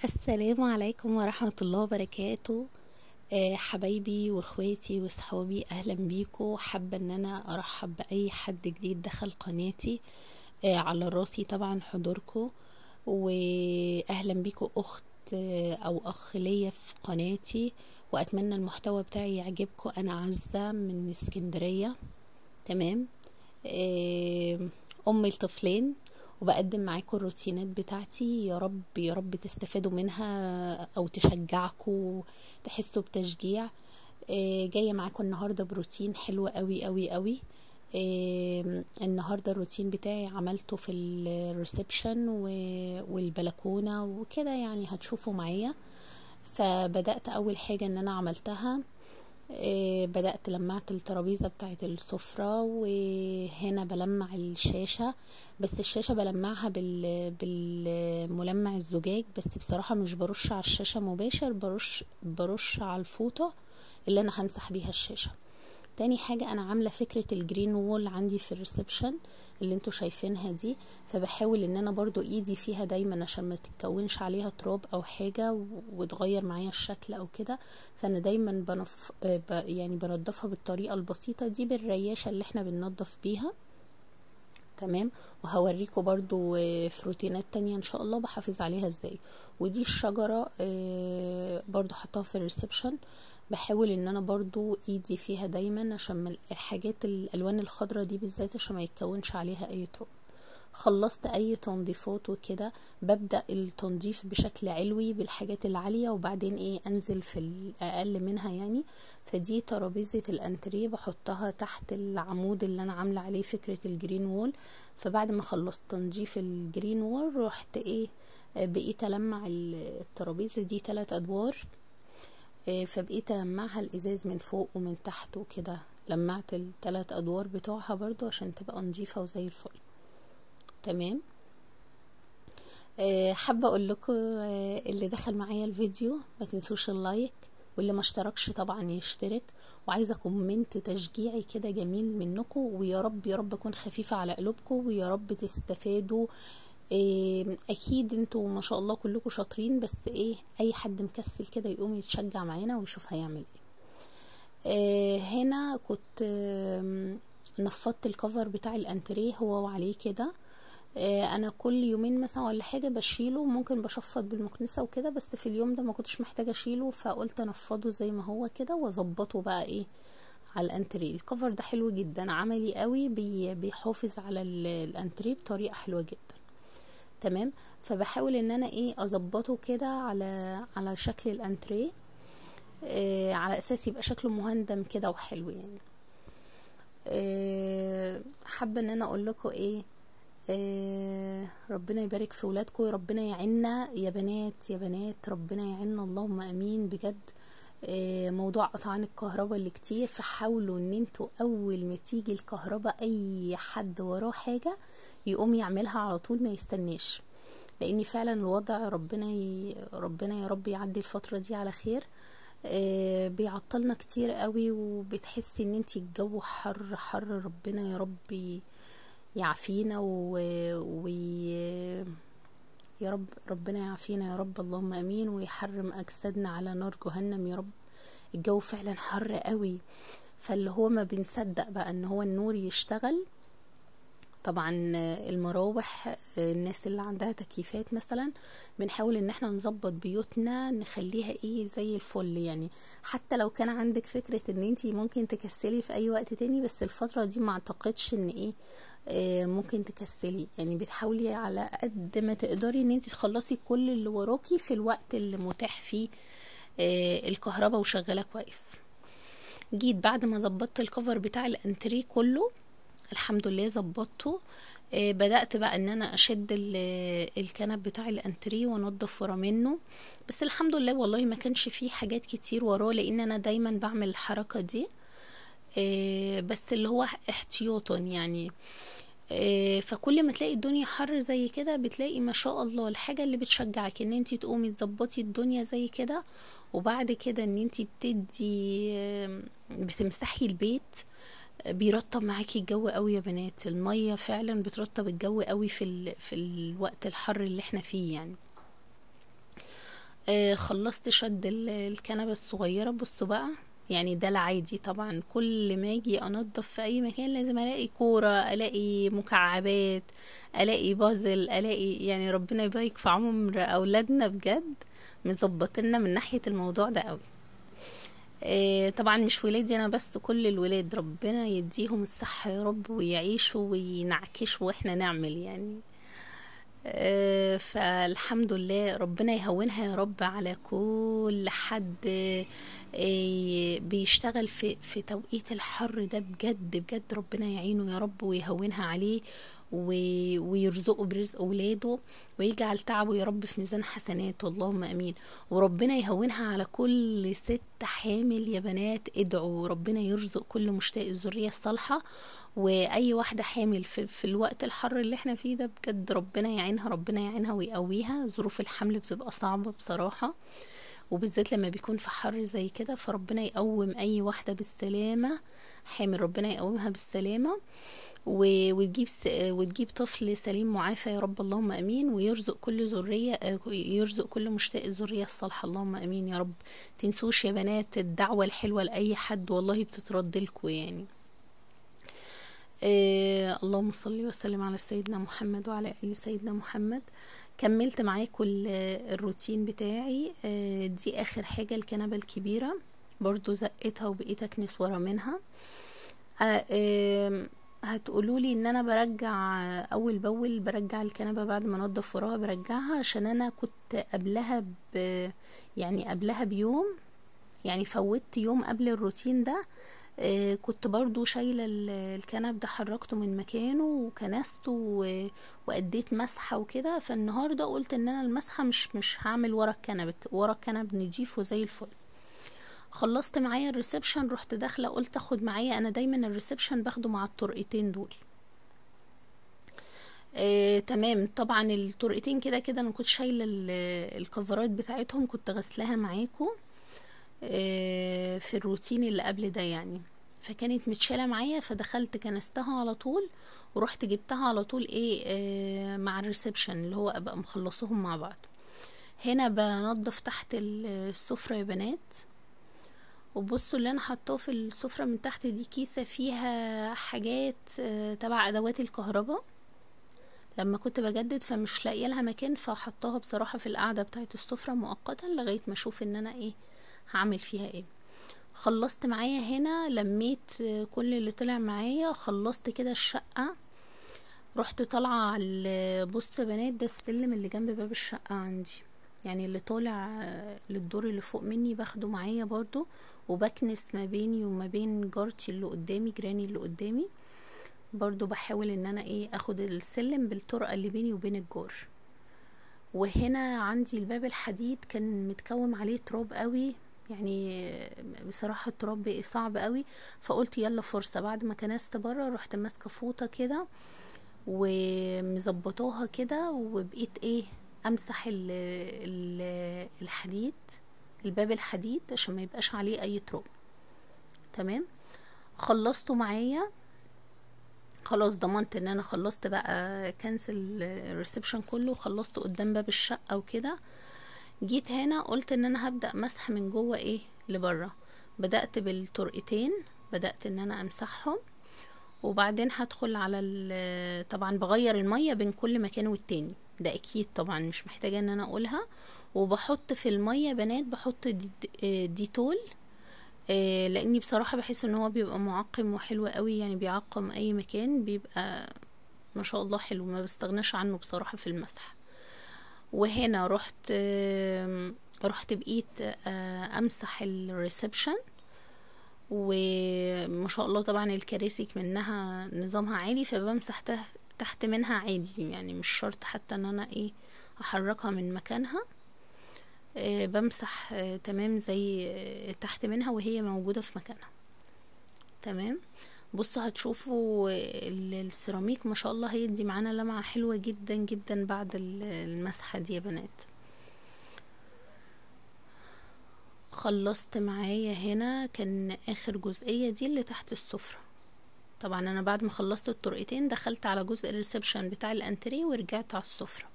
السلام عليكم ورحمة الله وبركاته. حبايبي واخواتي وصحابي، اهلا بيكم. حابة ان انا ارحب باي حد جديد دخل قناتي. على راسي طبعا حضوركم، واهلا بيكم اخت او اخ ليا في قناتي، واتمنى المحتوى بتاعي يعجبكم. انا عزة من اسكندرية، تمام. ام لطفلين، وبقدم معاكم الروتينات بتاعتي. يا رب يا رب تستفادوا منها او تشجعكم، تحسوا بتشجيع. جايه معاكم النهارده بروتين حلو قوي قوي قوي. النهارده الروتين بتاعي عملته في الريسبشن والبلكونه وكده، يعني هتشوفوا معايا. فبدأت اول حاجه ان انا عملتها، بدأت لمعت الترابيزة بتاعت السفرة، وهنا بلمع الشاشة. بس الشاشة بلمعها بالملمع الزجاج، بس بصراحة مش برش على الشاشة مباشر، برش على الفوطة اللي انا همسح بيها الشاشة. تاني حاجة، انا عاملة فكرة الجرين وول عندي في الريسبشن اللي انتوا شايفينها دي، فبحاول ان انا برضو ايدي فيها دايما عشان ما تتكونش عليها تراب او حاجة وتغير معايا الشكل او كده. فانا دايما يعني بنضفها بالطريقة البسيطة دي، بالرياشة اللي احنا بننضف بيها، تمام. وهوريكم برضو في روتينات تانية ان شاء الله بحافظ عليها ازاي. ودي الشجرة برضو حطها في الريسبشن، بحاول ان انا برضو ايدي فيها دايما عشان الحاجات الالوان الخضرة دي بالذات عشان ما يتكونش عليها اي تراب. خلصت اي تنظيفات وكده، ببدأ التنظيف بشكل علوي بالحاجات العالية، وبعدين انزل في الاقل منها يعني. فدي ترابيزة الانتريه بحطها تحت العمود اللي انا عاملة عليه فكرة الجرين وول. فبعد ما خلصت تنظيف الجرين وول، رحت بقيت ألمع الترابيزة دي 3 ادوار. فبقيت ألمعها الازاز من فوق ومن تحت وكده، لمعت ال3 ادوار بتوعها برضو عشان تبقى نظيفة وزي الفل، تمام. حابة اقول لكم اللي دخل معايا الفيديو ما تنسوش اللايك، واللي ما اشتركش طبعا يشترك. وعايزة كومنت تشجيعي كده جميل منكم، ويا رب يا رب اكون خفيفة على قلوبكم، ويا رب تستفادوا. اكيد انتوا ما شاء الله كلكم شاطرين، بس اي حد مكسل كده يقوم يتشجع معانا ويشوف هيعمل هنا كنت نفضت الكفر بتاع الانتريه هو وعليه كده. انا كل يومين مثلا ولا حاجه بشيله، ممكن بشفط بالمكنسه وكده، بس في اليوم ده ما كنتش محتاجه اشيله، فقلت انفضه زي ما هو كده واظبطه بقى على الانتريه. الكفر ده حلو جدا، عملي قوي، بيحافظ على الانتريه بطريقه حلوه جدا، تمام. فبحاول ان انا اظبطه كده على شكل الانتريه، على اساس يبقى شكله مهندم كده وحلو يعني. حابه ان انا اقول لكم ربنا يبارك في ولادكم، ربنا يعيننا يا بنات يا بنات، ربنا يعيننا اللهم امين بجد. موضوع قطعان الكهرباء اللي كتير، فحاولوا ان انتوا اول ما تيجي الكهرباء اي حد وراه حاجة يقوم يعملها على طول، ما يستناش، لاني فعلا الوضع ربنا يا رب يعدي الفترة دي على خير. بيعطلنا كتير قوي، وبتحسي ان انتي الجو حر حر. ربنا يا رب يعافينا يا رب، ربنا يعافينا يا رب اللهم امين، ويحرم اجسادنا على نار جهنم يا رب. الجو فعلا حر قوي، فاللي هو ما بنصدق بقى ان هو النور يشتغل. طبعا المراوح، الناس اللي عندها تكييفات مثلا، بنحاول ان احنا نظبط بيوتنا نخليها زي الفل يعني. حتى لو كان عندك فكرة ان انتي ممكن تكسلي في اي وقت تاني، بس الفترة دي ما اعتقدش ان ممكن تكسلي يعني. بتحاولي على قد ما تقدري ان انتي تخلصي كل اللي وراكي في الوقت اللي متاح فيه الكهرباء وشغالة كويس. جيت بعد ما ظبطت الكفر بتاع الانتريه كله، الحمد لله ظبطته. بدأت بقى ان انا اشد الكنب بتاع الانتريه وانضف ورا منه، بس الحمد لله والله ما كانش فيه حاجات كتير وراه، لان انا دايما بعمل الحركة دي بس اللي هو احتياطا يعني. فكل ما تلاقي الدنيا حر زي كده، بتلاقي ما شاء الله الحاجة اللي بتشجعك ان انتي تقومي تظبطي الدنيا زي كده، وبعد كده ان انتي بتمسحي البيت، بيرطب معاكي الجو قوي يا بنات. المية فعلا بترطب الجو قوي في الوقت الحر اللي احنا فيه يعني. خلصت شد الكنبة الصغيرة. بصوا بقى، يعني ده العادي طبعا، كل ما اجي انضف في اي مكان لازم الاقي كورة، الاقي مكعبات، الاقي بازل، الاقي، يعني ربنا يبارك في عمر اولادنا بجد، مظبطنا من ناحية الموضوع ده قوي. طبعا مش ولادي انا بس، كل الولاد ربنا يديهم الصحة يا رب، ويعيشوا وينعكشوا واحنا نعمل يعني. فالحمد لله، ربنا يهونها يا رب على كل حد بيشتغل في توقيت الحر ده، بجد بجد ربنا يعينه يا رب ويهونها عليه، ويرزقه برزق اولاده، ويجعل تعبه يا رب في ميزان حسناته، اللهم امين. وربنا يهونها على كل ست حامل يا بنات، ادعوا ربنا يرزق كل مشتاق الذريه الصالحه. واي واحده حامل في الوقت الحر اللي احنا فيه ده، بجد ربنا يعينها، ربنا يعينها ويقويها. ظروف الحمل بتبقى صعبه بصراحه، وبالذات لما بيكون في حر زي كده، فربنا يقوم اي واحده بالسلامه حامل، ربنا يقومها بالسلامه، وتجيب طفل سليم معافى يا رب، اللهم امين. ويرزق كل ذريه، يرزق كل مشتاق الذريه الصالحه، اللهم امين يا رب. تنسوش يا بنات الدعوه الحلوه لاي حد، والله بتترد لكم يعني. اللهم صل وسلم على سيدنا محمد وعلى ال سيدنا محمد. كملت معاكم الروتين بتاعي. دي اخر حاجه، الكنبه الكبيره برضو زقتها وبقيت اكنس ورا منها. هتقولوا لي ان انا برجع اول باول، برجع الكنبه بعد ما انضف وراها برجعها، عشان انا كنت قبلها يعني قبلها بيوم، يعني فوتت يوم قبل الروتين ده. كنت برضو شايلة الكنب ده، حركته من مكانه وكنسته وأديت مسحة وكده. فالنهاردة قلت ان انا المسحة مش هعمل ورا الكنب نضيف وزي الفل. خلصت معايا الريسبشن، رحت داخلة قلت اخد معايا، انا دايما الريسبشن باخده مع الطرقتين دول. تمام. طبعا الطرقتين كده كده انا كنت شايلة الكفرات بتاعتهم، كنت غسلها معاكم في الروتين اللي قبل ده يعني، فكانت متشالة معايا، فدخلت كنستها على طول، ورحت جبتها على طول مع الريسبشن اللي هو ابقى مخلصهم مع بعض. هنا بنضف تحت السفرة يا بنات، وبصوا اللي انا حطاه في السفرة من تحت دي كيسة فيها حاجات تبع ادوات الكهرباء، لما كنت بجدد فمش لاقيه لها مكان، فحطاها بصراحة في القاعدة بتاعت السفرة مؤقتا لغاية ما اشوف ان انا هعمل فيها ايه. خلصت معايا هنا، لميت كل اللي طلع معايا، خلصت كده الشقة. رحت طالعة على بص بنات، ده السلم اللي جنب باب الشقة عندي، يعني اللي طالع للدور اللي فوق مني باخده معايا برضو، وبكنس ما بيني وما بين جارتي اللي قدامي، جيراني اللي قدامي برضو، بحاول ان انا اخد السلم بالطرقة اللي بيني وبين الجار. وهنا عندي الباب الحديد كان متكوم عليه تراب قوي، يعني بصراحة التراب بقى صعب قوي، فقلت يلا فرصة. بعد ما كنست بره رحت ماسكة فوطة كده ومظبطاها كده، وبقيت امسح الحديد، الباب الحديد، عشان ما يبقاش عليه اي تراب. تمام. خلصته معايا خلاص، ضمنت ان انا خلصت بقى كنسل الريسبشن كله، خلصته قدام باب الشقة وكده. جيت هنا قلت ان انا هبدأ مسح من جوه لبره. بدأت بالطرقتين، بدأت ان انا امسحهم، وبعدين هدخل على طبعا بغير المية بين كل مكان والتاني، ده اكيد طبعا مش محتاجة ان انا اقولها. وبحط في المية بنات، بحط ديتول، لاني بصراحة بحس ان هو بيبقى معقم وحلو قوي، يعني بيعقم اي مكان، بيبقى ما شاء الله حلو، ما بستغناش عنه بصراحة في المسح. وهنا رحت بقيت امسح الريسبشن، وما شاء الله طبعا الكراسي منها نظامها عالي، فبمسح تحت منها عادي، يعني مش شرط حتى ان انا احركها من مكانها. بمسح تمام زي تحت منها وهي موجودة في مكانها. تمام. بصوا هتشوفوا السيراميك ما شاء الله هيدي معانا لمعة حلوة جدا جدا بعد المسحة دي يا بنات. خلصت معايا هنا، كان اخر جزئية دي اللي تحت السفرة. طبعا انا بعد ما خلصت الطرقتين دخلت على جزء الريسبشن بتاع الانتريه ورجعت على السفرة.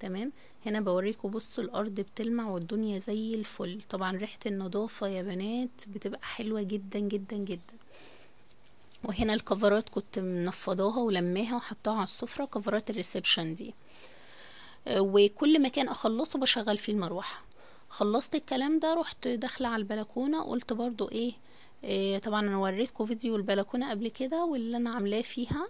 تمام. هنا بوريكم بصوا الارض بتلمع والدنيا زي الفل. طبعا ريحة النظافة يا بنات بتبقى حلوة جدا جدا جدا. وهنا الكفرات كنت منفضاها ولماها وحطاها على السفرة، كفرات الريسبشن دي. وكل مكان اخلصه بشغل فيه المروحة. خلصت الكلام ده رحت داخله على البلكونه، قلت برضو ايه طبعا انا وريتكم فيديو البلكونه قبل كده واللي انا عاملاه فيها،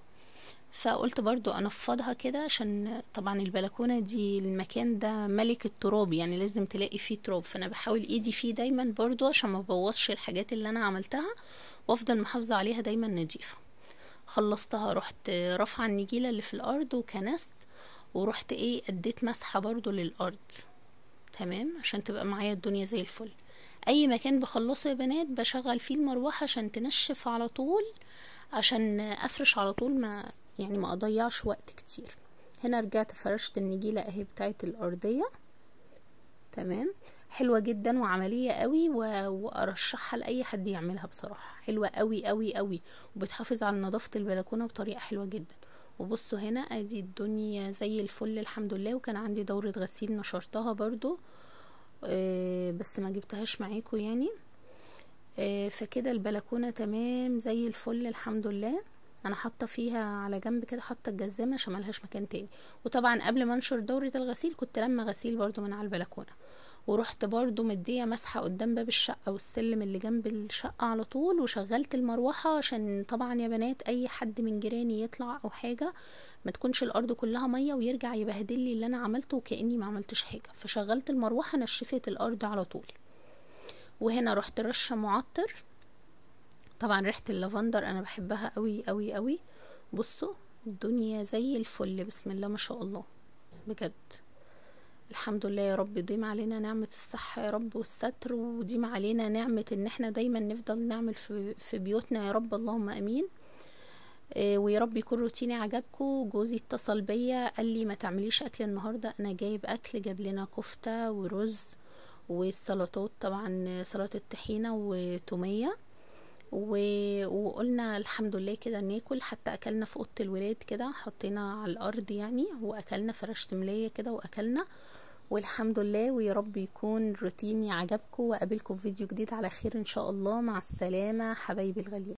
فقلت برضو انفضها كده عشان طبعا البلكونه دي المكان ده ملك التراب، يعني لازم تلاقي فيه تراب، فانا بحاول ايدي فيه دايما برضو عشان ما بوظش الحاجات اللي انا عملتها وافضل محافظه عليها دايما نظيفه. خلصتها رحت رافعه النجيله اللي في الارض وكنست، ورحت اديت مسحه برضو للارض تمام عشان تبقى معايا الدنيا زي الفل. اي مكان بخلصه يا بنات بشغل فيه المروحه عشان تنشف على طول، عشان افرش على طول، ما اضيعش وقت كتير. هنا رجعت فرشت النجيله اهي بتاعت الارضيه تمام، حلوه جدا وعمليه قوي وارشحها لاي حد يعملها بصراحه، حلوه قوي قوي قوي وبتحافظ على نظافه البلكونه بطريقه حلوه جدا. وبصوا هنا ادي الدنيا زي الفل الحمد لله. وكان عندي دورة غسيل نشرتها برضو بس ما جبتهاش معاكم يعني. فكده البلكونة تمام زي الفل الحمد لله. انا حاطه فيها على جنب كده، حاطه الجزامه عشان ملهاش مكان تاني. وطبعا قبل ما انشر دورة الغسيل كنت لما غسيل برضو من على البلكونه، ورحت برضو مديه مسحه قدام باب الشقه والسلم اللي جنب الشقه على طول، وشغلت المروحه عشان طبعا يا بنات اي حد من جيراني يطلع او حاجه ما تكونش الارض كلها ميه ويرجع يبهدل لي اللي انا عملته وكاني ما عملتش حاجه، فشغلت المروحه نشفت الارض على طول. وهنا رحت رشه معطر، طبعا ريحه اللافندر انا بحبها قوي قوي قوي. بصوا الدنيا زي الفل بسم الله ما شاء الله بجد. الحمد لله يا رب يديم علينا نعمة الصحة يا رب والستر، وديم علينا نعمة ان احنا دايما نفضل نعمل في بيوتنا يا رب، اللهم امين. ويا رب يكون روتيني عجبكم. جوزي اتصل بيا قال لي ما تعمليش اكل النهارده، انا جايب اكل، جاب لنا كفتة ورز والسلطات، طبعا سلطة طحينة وتومية وقلنا الحمد لله كده ناكل. حتى اكلنا في اوضه الولاد كده، حطينا على الارض يعني واكلنا، فرشت ملايه كده واكلنا والحمد لله. ويا رب يكون روتيني عجبكم، واقابلكم في فيديو جديد على خير ان شاء الله. مع السلامه حبايبي الغاليين.